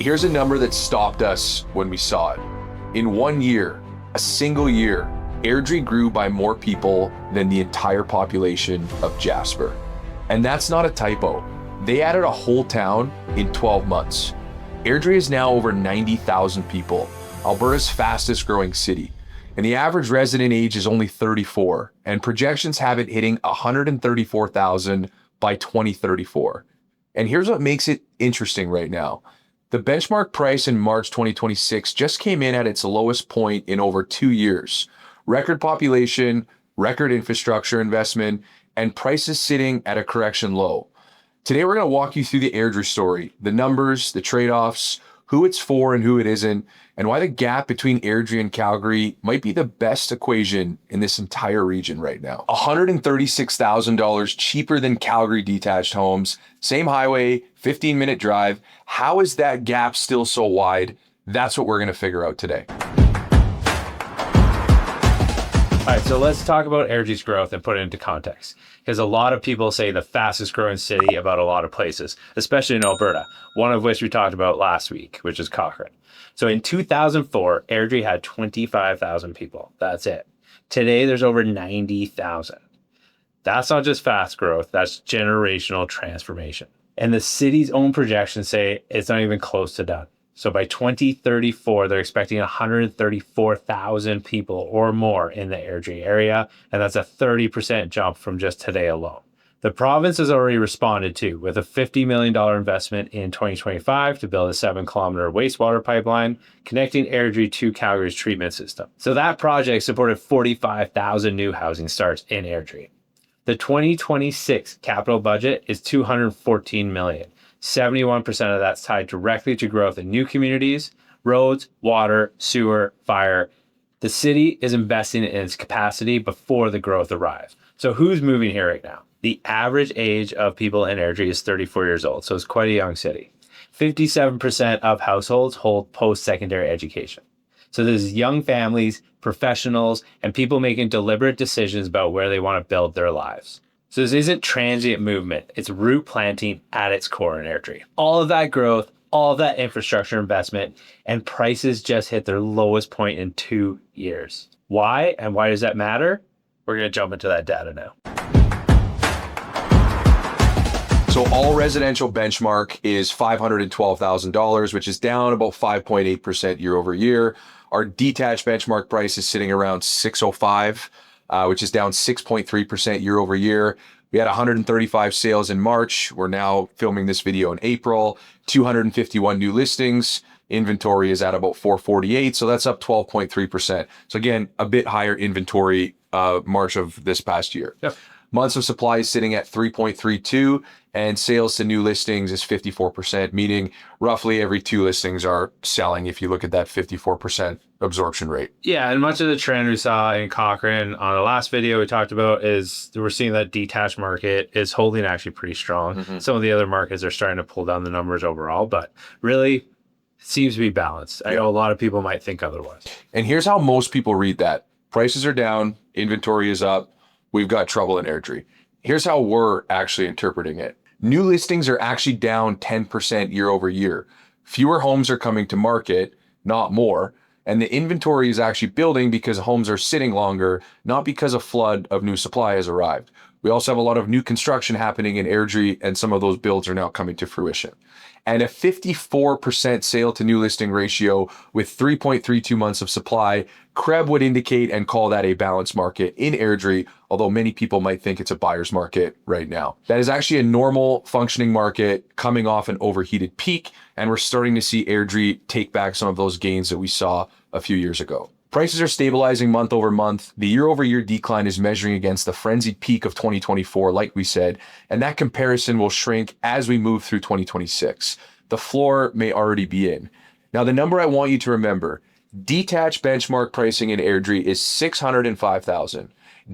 Here's a number that stopped us when we saw it. In 1 year, a single year, Airdrie grew by more people than the entire population of Jasper. And that's not a typo. They added a whole town in 12 months. Airdrie is now over 90,000 people, Alberta's fastest growing city. And the average resident age is only 34, and projections have it hitting 134,000 by 2034. And here's what makes it interesting right now. The benchmark price in March 2026 just came in at its lowest point in over 2 years. Record population, record infrastructure investment, and prices sitting at a correction low. Today, we're going to walk you through the Airdrie story, the numbers, the trade-offs, who it's for and who it isn't, and why the gap between Airdrie and Calgary might be the best equation in this entire region right now. $136,000 cheaper than Calgary detached homes, same highway, 15-minute drive. How is that gap still so wide? That's what we're going to figure out today. All right, so let's talk about Airdrie's growth and put it into context. Because a lot of people say the fastest growing city about a lot of places, especially in Alberta, one of which we talked about last week, which is Cochrane. So in 2004, Airdrie had 25,000 people. That's it. Today, there's over 90,000. That's not just fast growth, that's generational transformation. And the city's own projections say it's not even close to done. So by 2034, they're expecting 134,000 people or more in the Airdrie area, and that's a 30% jump from just today alone. The province has already responded too, with a $50 million investment in 2025 to build a 7-kilometer wastewater pipeline connecting Airdrie to Calgary's treatment system. So that project supported 45,000 new housing starts in Airdrie. The 2026 capital budget is $214 million. 71% of that's tied directly to growth in new communities, roads, water, sewer, fire. The city is investing in its capacity before the growth arrives. So who's moving here right now? The average age of people in Airdrie is 34 years old, so it's quite a young city. 57% of households hold post-secondary education. So there's young families, professionals, and people making deliberate decisions about where they want to build their lives. So this isn't transient movement, it's root planting at its core in Airdrie. All of that growth, all of that infrastructure investment, and prices just hit their lowest point in 2 years. Why, and why does that matter? We're gonna jump into that data now. So all residential benchmark is $512,000, which is down about 5.8% year over year. Our detached benchmark price is sitting around 605. Which is down 6.3% year over year. We had 135 sales in March. We're now filming this video in April. 251 new listings. Inventory is at about 448, so that's up 12.3%. So again, a bit higher inventory March of this past year. Yep. Months of supply is sitting at 3.32, and sales to new listings is 54%, meaning roughly every 2 listings are selling if you look at that 54% absorption rate. Yeah, and much of the trend we saw in Cochrane on the last video we talked about is we're seeing that detached market is holding actually pretty strong. Mm-hmm. Some of the other markets are starting to pull down the numbers overall, but really it seems to be balanced. I know a lot of people might think otherwise. And here's how most people read that. Prices are down, inventory is up, we've got trouble in Airdrie. Here's how we're actually interpreting it. New listings are actually down 10% year over year. Fewer homes are coming to market, not more. And the inventory is actually building because homes are sitting longer, not because a flood of new supply has arrived. We also have a lot of new construction happening in Airdrie, and some of those builds are now coming to fruition. And a 54% sale to new listing ratio with 3.32 months of supply, Kreb would indicate and call that a balanced market in Airdrie, although many people might think it's a buyer's market right now. That is actually a normal functioning market coming off an overheated peak, and we're starting to see Airdrie take back some of those gains that we saw a few years ago. Prices are stabilizing month over month. The year over year decline is measuring against the frenzied peak of 2024, like we said, and that comparison will shrink as we move through 2026. The floor may already be in. Now, the number I want you to remember, detached benchmark pricing in Airdrie is $605,000.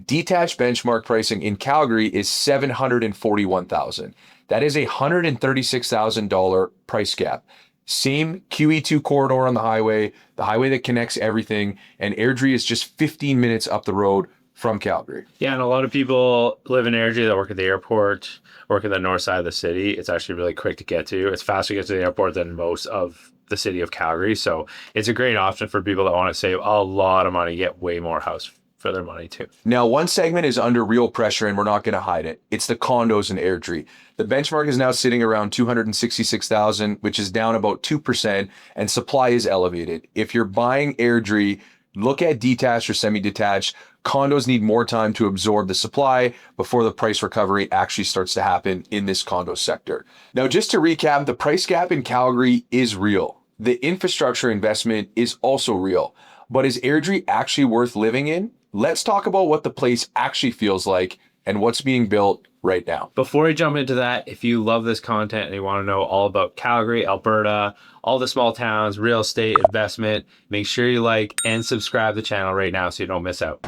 Detached benchmark pricing in Calgary is $741,000. That is a $136,000 price gap. Same QE2 corridor on the highway that connects everything, and Airdrie is just 15 minutes up the road from Calgary. Yeah, and a lot of people live in Airdrie that work at the airport, work at the north side of the city. It's actually really quick to get to. It's faster to get to the airport than most of the city of Calgary. So it's a great option for people that want to save a lot of money, get way more house for their money too. Now, one segment is under real pressure, and we're not going to hide it. It's the condos in Airdrie. The benchmark is now sitting around 266,000, which is down about 2%, and supply is elevated. If you're buying Airdrie, look at detached or semi-detached. Condos need more time to absorb the supply before the price recovery actually starts to happen in this condo sector. Now, just to recap, the price gap in Calgary is real. The infrastructure investment is also real. But is Airdrie actually worth living in? Let's talk about what the place actually feels like and what's being built right now. Before we jump into that, if you love this content and you want to know all about Calgary, Alberta, all the small towns, real estate, investment, make sure you like and subscribe to the channel right now so you don't miss out.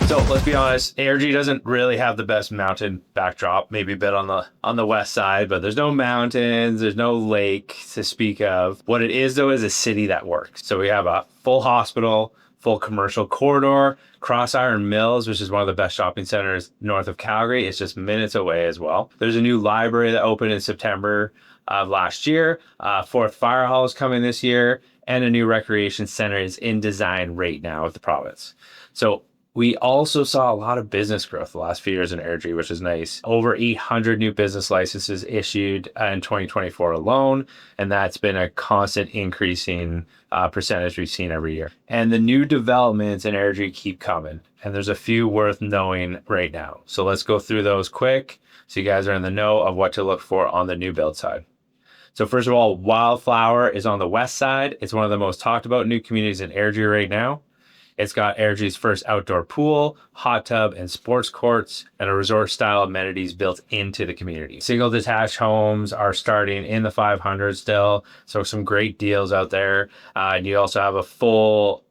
So let's be honest, Airdrie doesn't really have the best mountain backdrop, maybe a bit on the west side, but there's no mountains, there's no lake to speak of. What it is though is a city that works. So we have a full hospital, full commercial corridor, Crossiron Mills, which is one of the best shopping centers north of Calgary. It's just minutes away as well. There's a new library that opened in September of last year, fourth fire hall is coming this year, and a new recreation center is in design right now with the province. So we also saw a lot of business growth the last few years in Airdrie, which is nice. Over 800 new business licenses issued in 2024 alone, and that's been a constant increasing percentage we've seen every year. And the new developments in Airdrie keep coming, and there's a few worth knowing right now. So let's go through those quick so you guys are in the know of what to look for on the new build side. So first of all, Wildflower is on the west side. It's one of the most talked about new communities in Airdrie right now. It's got Airdrie's first outdoor pool, hot tub, and sports courts, and a resort-style amenities built into the community. Single detached homes are starting in the 500s still, so some great deals out there. And you also have a full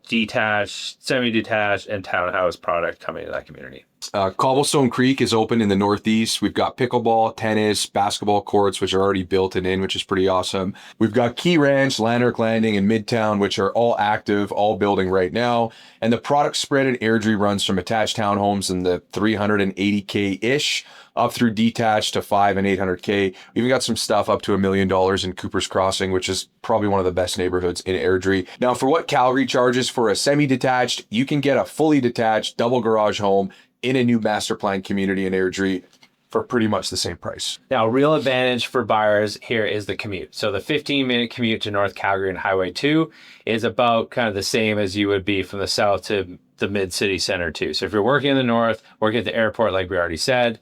detached, semi-detached, and townhouse product coming to that community. Cobblestone Creek is open in the northeast. We've got pickleball, tennis, basketball courts, which are already built and in, which is pretty awesome. We've got Key Ranch, Lanark Landing, and Midtown, which are all active, all building right now. And the product spread in Airdrie runs from attached townhomes in the 380K-ish up through detached to 5 and 800K. We even got some stuff up to $1 million in Cooper's Crossing, which is probably one of the best neighborhoods in Airdrie. Now, for what Calgary charges for a semi-detached, you can get a fully detached double garage home in a new master plan community in Airdrie for pretty much the same price. Now, real advantage for buyers here is the commute. So the 15-minute commute to North Calgary and Highway 2 is about kind of the same as you would be from the south to the mid-city center too. So if you're working in the north, working at the airport, like we already said,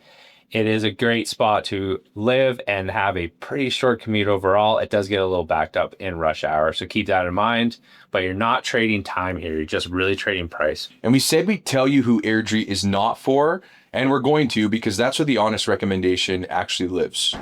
it is a great spot to live and have a pretty short commute overall. It does get a little backed up in rush hour, so keep that in mind. But you're not trading time here. You're just really trading price. And we said we'd tell you who Airdrie is not for, and we're going to, because that's where the honest recommendation actually lives.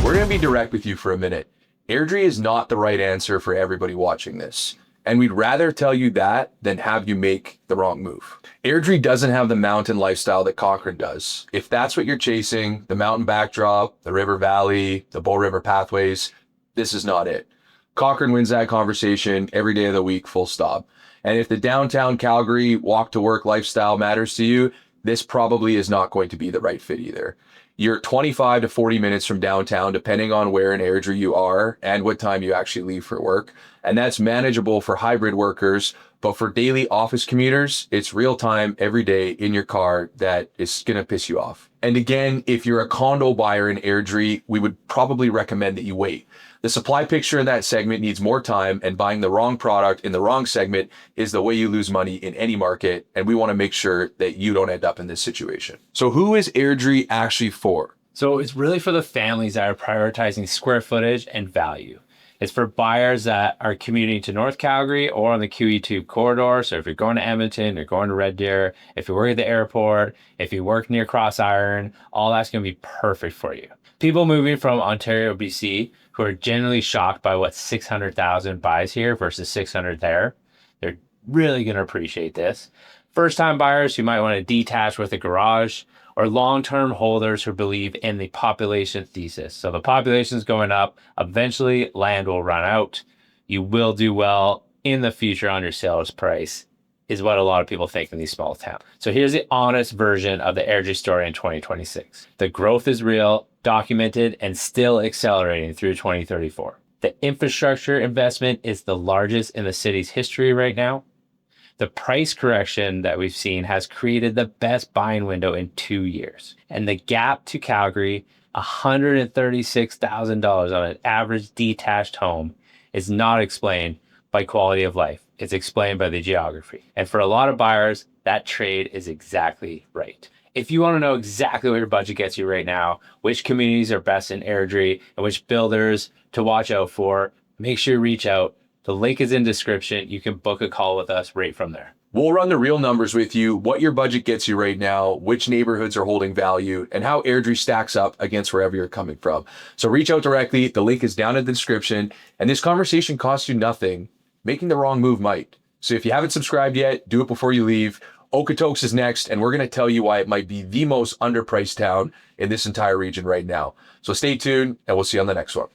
We're going to be direct with you for a minute. Airdrie is not the right answer for everybody watching this. And we'd rather tell you that than have you make the wrong move. Airdrie doesn't have the mountain lifestyle that Cochrane does. If that's what you're chasing, the mountain backdrop, the river valley, the Bow River pathways, this is not it. Cochrane wins that conversation every day of the week, full stop. And if the downtown Calgary walk to work lifestyle matters to you, this probably is not going to be the right fit either. You're 25 to 40 minutes from downtown, depending on where in Airdrie you are and what time you actually leave for work. And that's manageable for hybrid workers, but for daily office commuters, it's real time every day in your car that is going to piss you off. And again, if you're a condo buyer in Airdrie, we would probably recommend that you wait. The supply picture in that segment needs more time, and buying the wrong product in the wrong segment is the way you lose money in any market. And we want to make sure that you don't end up in this situation. So who is Airdrie actually for? So it's really for the families that are prioritizing square footage and value. It's for buyers that are commuting to North Calgary or on the QE2 corridor. So if you're going to Edmonton, you're going to Red Deer, if you work at the airport, if you work near Crossiron, all that's going to be perfect for you. People moving from Ontario, BC, who are generally shocked by what 600,000 buys here versus 600 there, they're really going to appreciate this. First-time buyers who might want to detach with a garage, or long-term holders who believe in the population thesis. So the population is going up. Eventually, land will run out. you will do well in the future on your sales price, is what a lot of people think in these small towns. So here's the honest version of the Airdrie story in 2026. The growth is real, documented, and still accelerating through 2034. The infrastructure investment is the largest in the city's history right now. The price correction that we've seen has created the best buying window in 2 years. And the gap to Calgary, $136,000 on an average detached home, is not explained by quality of life. It's explained by the geography. And for a lot of buyers, that trade is exactly right. If you want to know exactly what your budget gets you right now, which communities are best in Airdrie, and which builders to watch out for, make sure you reach out. The link is in description. You can book a call with us right from there. We'll run the real numbers with you, what your budget gets you right now, which neighborhoods are holding value, and how Airdrie stacks up against wherever you're coming from. So reach out directly. The link is down in the description. And this conversation costs you nothing. Making the wrong move might. So if you haven't subscribed yet, do it before you leave. Okotoks is next, and we're going to tell you why it might be the most underpriced town in this entire region right now. So stay tuned, and we'll see you on the next one.